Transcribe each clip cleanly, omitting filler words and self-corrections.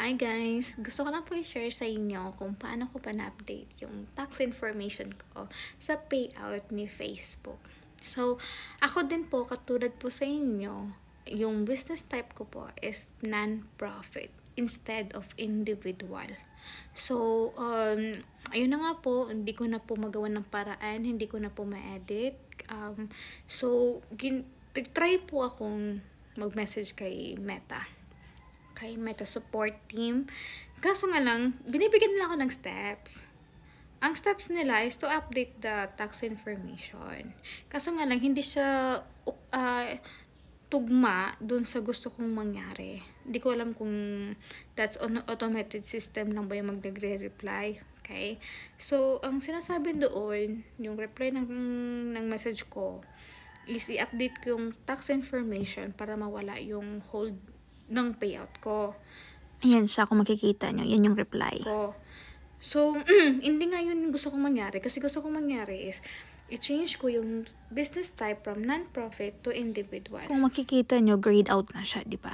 Hi guys! Gusto ko lang po i-share sa inyo kung paano ko pa na-update yung tax information ko sa payout ni Facebook. So, ako din po, katulad po sa inyo, yung business type ko po is non-profit instead of individual. So, ayun na nga po, hindi ko na po magawa ng paraan, hindi ko na po ma-edit. Try po akong mag-message kay Meta support team. Kaso nga lang, binibigyan nila ako ng steps. Ang steps nila is to update the tax information. Kaso nga lang, hindi siya tugma dun sa gusto kong mangyari. Hindi ko alam kung that's on automated system lang ba yung magre-reply. Okay? So, ang sinasabi doon, yung reply ng message ko, is i-update ko yung tax information para mawala yung hold ng payout ko. Ayan siya, kung makikita nyo. Yan yung reply. So, hindi nga yun yung gusto kong mangyari. Kasi gusto kong mangyari is, i-change ko yung business type from non-profit to individual. Kung makikita nyo, grayed out na siya, di ba?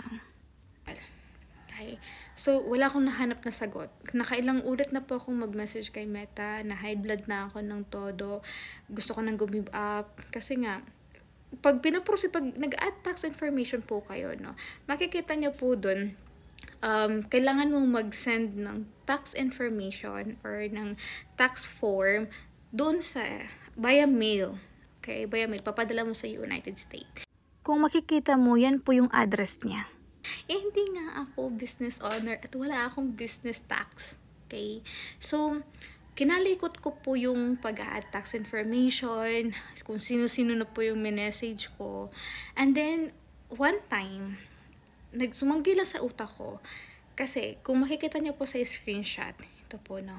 Okay. So, wala akong nahanap na sagot. Nakailang ulit na po akong mag-message kay Meta, na high blood na ako ng todo. Gusto ko nang give up. Kasi nga, pag nag-add tax information po kayo, no, makikita niyo po dun, kailangan mong mag-send ng tax information or ng tax form doon via mail. Okay, via mail. Papadala mo sa United States. Kung makikita mo, yan po yung address niya. Hindi nga ako business owner at wala akong business tax. Okay? So, kinalikot ko po yung pag-a-add tax information, kung sino-sino na po yung message ko. And then, one time, nagsumanggi lang sa utak ko. Kasi, kung makikita niyo po sa screenshot, ito po, no?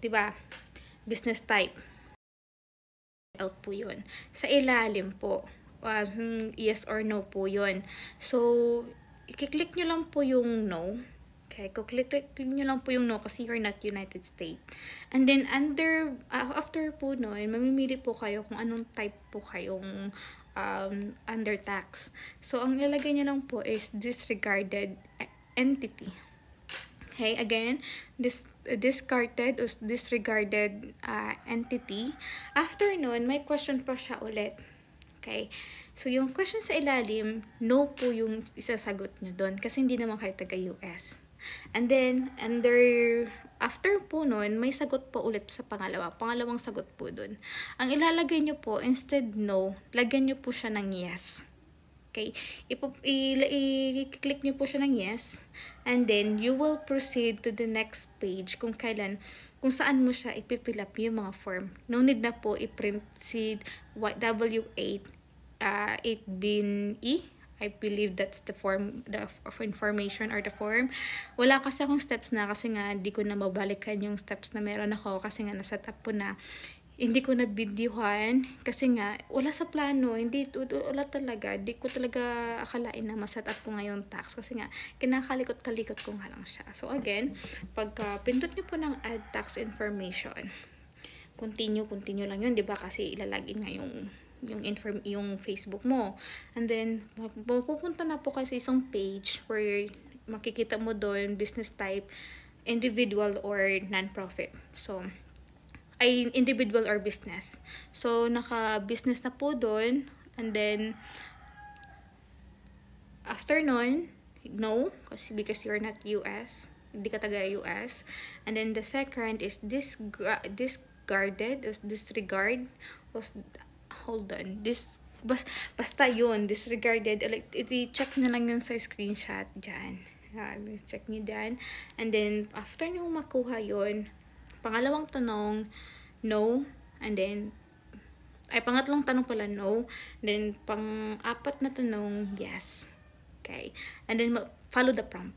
Diba? Business type. Out po yun. Sa ilalim po, yes or no po yun. So, i-click nyo lang po yung no. Okay, click nyo lang po yung no kasi you're not United States. And then, after po nun, mamimili po kayo kung anong type po kayong under tax. So, ang ilalagay nyo lang po is disregarded entity. Okay, again, discarded or disregarded entity. After nun, may question pa siya ulit. Okay, so yung question sa ilalim, no po yung isasagot nyo doon kasi hindi naman kayo taga-US. And then, after po nun, may sagot po ulit sa pangalawang sagot po dun. Ang ilalagay nyo po, instead no, lagyan nyo po siya ng yes. Okay, i-click nyo po siya ng yes, and then you will proceed to the next page kung saan mo siya ipipill up yung mga form. No need na po i-print si W8 8BIN-E. I believe that's the form of information or the form. Wala kasi akong steps na kasi nga hindi ko na mabalikan yung steps na meron ako kasi nga naset up po na. Hindi ko na videohan kasi nga wala sa plano, wala talaga. Hindi ko talaga akalain na maset up ko ngayon tax kasi nga kinakalikot-kalikot ko nga lang siya. So again, pagka pindot niyo po ng add tax information, continue lang yun, 'di ba? Kasi ilalagin nga yung Facebook mo. And then, pupunta na po kasi isang page where makikita mo doon business type, individual or non-profit. So, ay individual or business. So, naka-business na po doon. And then, after nun, no, because you're not US. Hindi ka taga-US. And then, the second is discarded, or disregard, hold on, basta yun, disregarded, i-check nyo lang yun sa screenshot dyan, check nyo dyan, and then, after nyo makuha yun, pangalawang tanong, no, and then, pangatlong tanong pala, no, and then, pang-apat na tanong, yes, okay, and then, follow the prompt.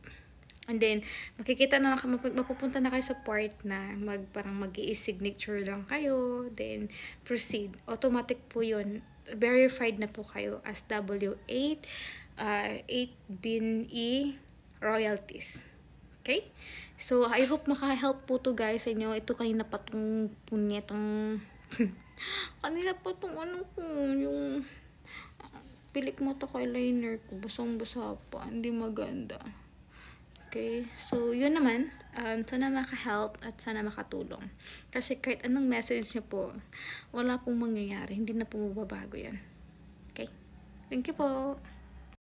And then, makikita na mapupunta na kayo sa part na parang mag-i-signature lang kayo. Then, proceed. Automatic po yun. Verified na po kayo as W8, 8BIN-E royalties. Okay? So, I hope maka-help po to guys sa inyo. Ito kanina pa itong punyetang kanina pa itong yung pilik mo to eyeliner ko, basang-basa pa, hindi maganda. Okay, so yun naman, sana maka-help at sana makatulong. Kasi kahit anong message niyo po, wala pong mangyayari, hindi na po mababago yan. Okay, thank you po.